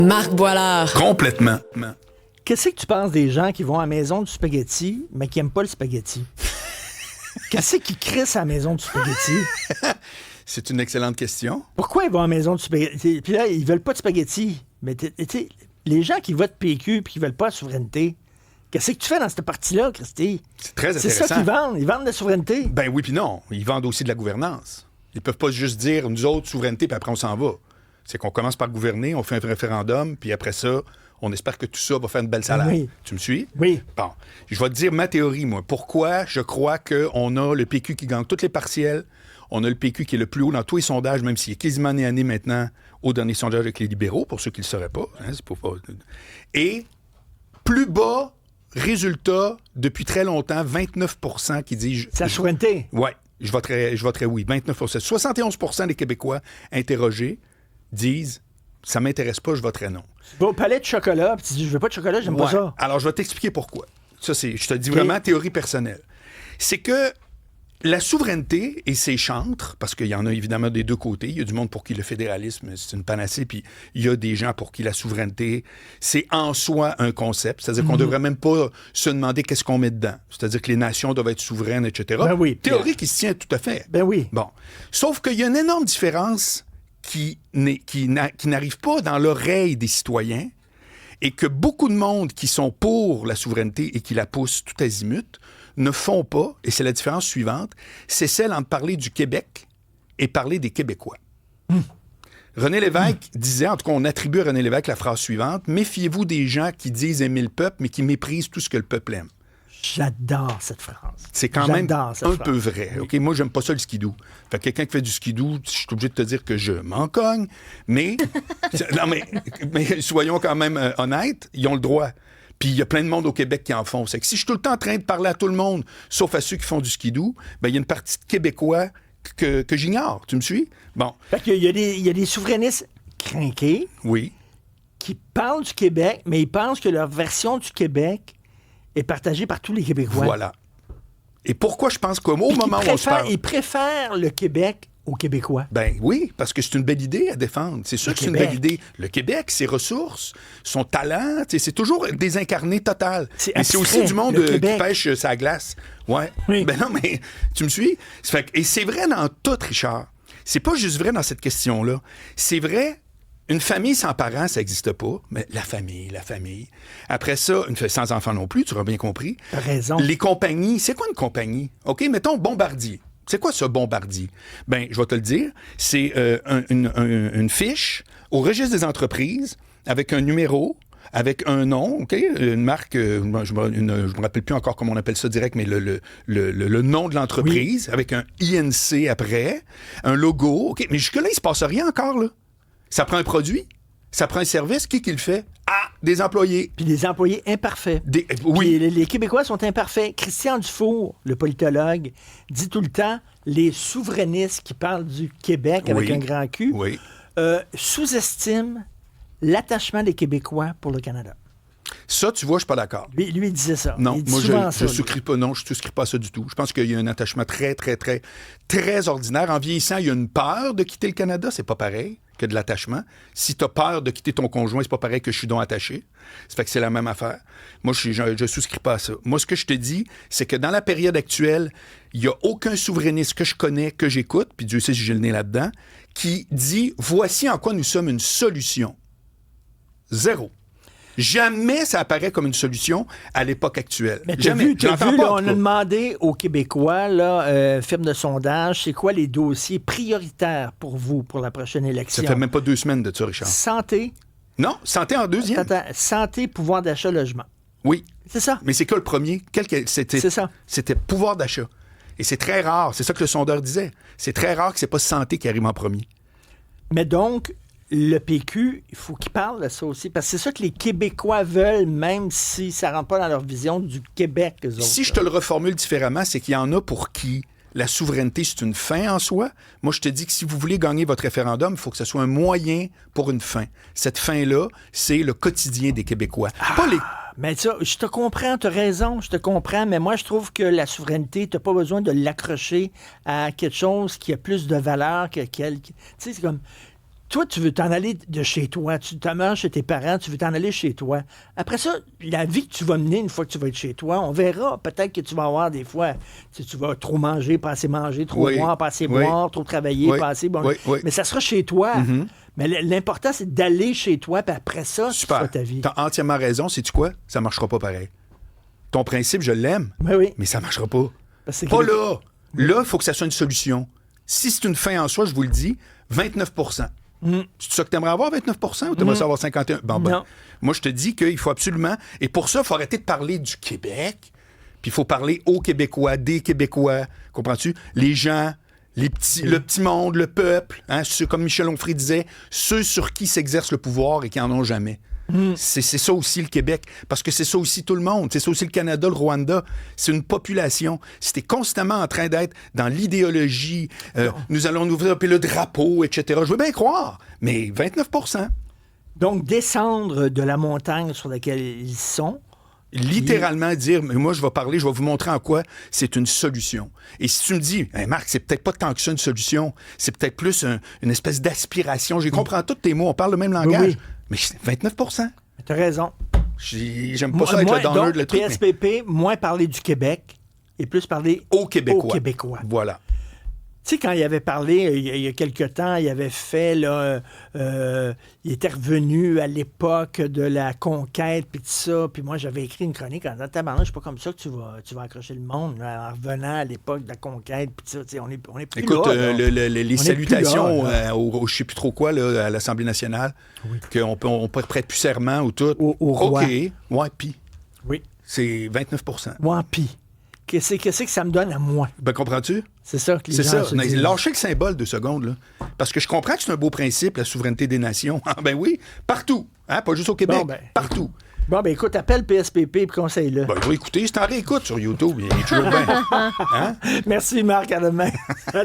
Marc Boilard. Complètement. Qu'est-ce que tu penses des gens qui vont à la maison du spaghetti, mais qui n'aiment pas le spaghetti? Qu'est-ce qui crisse à la maison du spaghetti? C'est une excellente question. Pourquoi ils vont à la maison du spaghetti? Puis là, ils veulent pas de spaghetti. Mais les gens qui votent PQ et qui veulent pas la souveraineté, qu'est-ce que tu fais dans cette partie-là, Christy? C'est très intéressant. C'est ça qu'ils vendent. Ils vendent de la souveraineté. Ben oui, puis non. Ils vendent aussi de la gouvernance. Ils peuvent pas juste dire, nous autres, souveraineté, puis après on s'en va. C'est qu'on commence par gouverner, on fait un référendum, puis après ça, on espère que tout ça va faire une belle salade. Oui. Tu me suis? Oui. Bon. Je vais te dire ma théorie, moi. Pourquoi je crois qu'on a le PQ qui gagne toutes les partielles, on a le PQ qui est le plus haut dans tous les sondages, même s'il est quasiment nez à nez maintenant au dernier sondage avec les libéraux, pour ceux qui ne le sauraient pas. Hein, c'est pas. Et plus bas résultat depuis très longtemps, 29 % qui disent... C'est la souveraineté. Oui, je voterais oui, 29 %. 71 % des Québécois interrogés disent « ça m'intéresse pas, je voterais non ». Tu vas au palais de chocolat, puis tu dis « je veux pas de chocolat, j'aime pas ça ». Alors, je vais t'expliquer pourquoi. Ça, je te dis vraiment théorie personnelle. C'est que la souveraineté et ses chantres, parce qu'il y en a évidemment des deux côtés, il y a du monde pour qui le fédéralisme, c'est une panacée, puis il y a des gens pour qui la souveraineté, c'est en soi un concept. C'est-à-dire qu'on ne devrait même pas se demander qu'est-ce qu'on met dedans. C'est-à-dire que les nations doivent être souveraines, etc. Ben oui. Théorie qui se tient tout à fait. Ben oui. Bon. Sauf qu'il y a une énorme différence qui n'arrive pas dans l'oreille des citoyens et que beaucoup de monde qui sont pour la souveraineté et qui la poussent tout azimut ne font pas, et c'est la différence suivante, c'est celle entre parler du Québec et parler des Québécois. René Lévesque disait, en tout cas on attribue à René Lévesque la phrase suivante, « Méfiez-vous des gens qui disent aimer le peuple, mais qui méprisent tout ce que le peuple aime. » J'adore cette phrase. C'est quand même un phrase. peu vrai. Okay? Moi, j'aime pas ça, le skidoo. Fait que quelqu'un qui fait du skidoo, je suis obligé de te dire que je m'en cogne, mais... non, mais soyons quand même honnêtes, ils ont le droit. Puis il y a plein de monde au Québec qui en font. C'est que si je suis tout le temps en train de parler à tout le monde, sauf à ceux qui font du skidoo, ben il y a une partie de Québécois que j'ignore. Tu me suis? Bon. Fait qu'il y a des souverainistes crinqués Oui. qui parlent du Québec, mais ils pensent que leur version du Québec est partagée par tous les Québécois. Voilà. Et pourquoi je pense qu'au moment où on se parle... Ils préfèrent le Québec aux Québécois. Ben oui, parce que c'est une belle idée à défendre. C'est sûr que c'est une belle idée. Le Québec, ses ressources, son talent, c'est toujours désincarné total. Mais c'est aussi du monde qui pêche sa glace. Ouais. Oui. Ben non, mais tu me suis? Et c'est vrai dans tout, Richard. C'est pas juste vrai dans cette question-là. C'est vrai, une famille sans parents, ça n'existe pas. Mais la famille. Après ça, une famille sans enfants non plus, tu auras bien compris. T'as raison. Les compagnies, c'est quoi une compagnie? OK, mettons Bombardier. C'est quoi ça, Bombardier? Bien, je vais te le dire. C'est une fiche au registre des entreprises avec un numéro, avec un nom, OK? Une marque, je me rappelle plus encore comment on appelle ça direct, mais le nom de l'entreprise, oui, avec un INC après, un logo, OK? Mais jusque-là, il se passe rien encore, là. Ça prend un produit, ça prend un service, qui le fait? Ah, des employés. Puis des employés imparfaits. Oui. Puis les Québécois sont imparfaits. Christian Dufour, le politologue, dit tout le temps, les souverainistes qui parlent du Québec avec un grand Q, sous-estiment l'attachement des Québécois pour le Canada. Ça, tu vois, je suis pas d'accord. Lui, il disait ça. Non, il dit moi, je souscris pas. Non, je souscris pas à ça du tout. Je pense qu'il y a un attachement très, très, très, très ordinaire. En vieillissant, il y a une peur de quitter le Canada. C'est pas pareil que de l'attachement. Si tu as peur de quitter ton conjoint, c'est pas pareil que je suis donc attaché. Ça fait que c'est la même affaire. Moi, je souscris pas à ça. Moi, ce que je te dis, c'est que dans la période actuelle, il y a aucun souverainiste que je connais, que j'écoute, puis Dieu sait si j'ai le nez là-dedans, qui dit « Voici en quoi nous sommes une solution. » Zéro. Jamais ça apparaît comme une solution à l'époque actuelle. Mais Jamais. T'as vu là, on a demandé aux Québécois, firme de sondage, c'est quoi les dossiers prioritaires pour vous pour la prochaine élection? Ça fait même pas 2 semaines de ça, Richard. Santé. Non, santé en deuxième. Attends, santé, pouvoir d'achat, logement. Oui. C'est ça. Mais c'est quoi le premier? C'est ça. C'était pouvoir d'achat. Et c'est très rare. C'est ça que le sondeur disait. C'est très rare que c'est pas santé qui arrive en premier. Mais donc, le PQ, il faut qu'il parle de ça aussi, parce que c'est ça que les Québécois veulent, même si ça ne rentre pas dans leur vision du Québec, eux autres. Si je te le reformule différemment, c'est qu'il y en a pour qui la souveraineté, c'est une fin en soi. Moi, je te dis que si vous voulez gagner votre référendum, il faut que ce soit un moyen pour une fin. Cette fin-là, c'est le quotidien des Québécois. Pas les... Mais ça, je te comprends, tu as raison, je te comprends, mais moi, je trouve que la souveraineté, tu n'as pas besoin de l'accrocher à quelque chose qui a plus de valeur que quelque... Tu sais, c'est comme... toi, tu veux t'en aller de chez toi, tu t'en manges chez tes parents, tu veux t'en aller chez toi. Après ça, la vie que tu vas mener une fois que tu vas être chez toi, on verra. Peut-être que tu vas avoir des fois, tu vas trop manger, pas assez manger, trop boire, pas assez boire, trop travailler, pas assez... Bon, mais ça sera chez toi. Mais l'important, c'est d'aller chez toi, puis après ça, tu feras ta vie. T'as entièrement raison. Sais-tu quoi? Ça marchera pas pareil. Ton principe, je l'aime, mais ça marchera pas. Pas là. Là, il faut que ça soit une solution. Si c'est une fin en soi, je vous le dis, 29 C'est ça que tu aimerais avoir, 29 ou tu aimerais avoir 51 Non. Moi, je te dis qu'il faut absolument... Et pour ça, il faut arrêter de parler du Québec, puis il faut parler aux Québécois, des Québécois. Comprends-tu? Les gens... le petit monde, le peuple, hein, comme Michel Onfray disait, ceux sur qui s'exerce le pouvoir et qui n'en ont jamais. C'est ça aussi le Québec, parce que c'est ça aussi tout le monde, c'est ça aussi le Canada, le Rwanda. C'est une population. Si t'es constamment en train d'être dans l'idéologie, nous allons nous développer le drapeau, etc. Je veux bien croire, mais 29 Donc, descendre de la montagne sur laquelle ils sont, littéralement dire, mais moi, je vais parler, je vais vous montrer en quoi c'est une solution. Et si tu me dis, hey Marc, c'est peut-être pas tant que ça une solution, c'est peut-être plus une espèce d'aspiration. Je comprends tous tes mots, on parle le même langage, mais 29 T'as raison. J'aime pas ça être le downer de le truc. PSPP, moins parler du Québec et plus parler aux Québécois. Voilà. Tu sais, quand il avait parlé, il y a quelque temps, il avait fait, là, il était revenu à l'époque de la conquête, puis tout ça, puis moi, j'avais écrit une chronique en disant, tabarnak, c'est pas comme ça que tu vas accrocher le monde, là, en revenant à l'époque de la conquête, puis tout ça, tu sais, on est plus écoute, là. Les salutations au je sais plus trop quoi, là, à l'Assemblée nationale, qu'on peut prêter plus serment ou tout. Au roi. OK, puis. Oui. C'est 29 Ouais, puis. Qu'est-ce que ça me donne à moi? Ben, comprends-tu? C'est ça que les gens ça. se disent. Lâchez le symbole 2 secondes, là. Parce que je comprends que c'est un beau principe, la souveraineté des nations. Ah, ben oui, partout. Hein? Pas juste au Québec, partout. Bon, ben écoute, appelle PSPP et conseille-le. Ben, je vais écouter. C'est en réécoute sur YouTube. Il est toujours bien. Hein? Merci, Marc. À demain.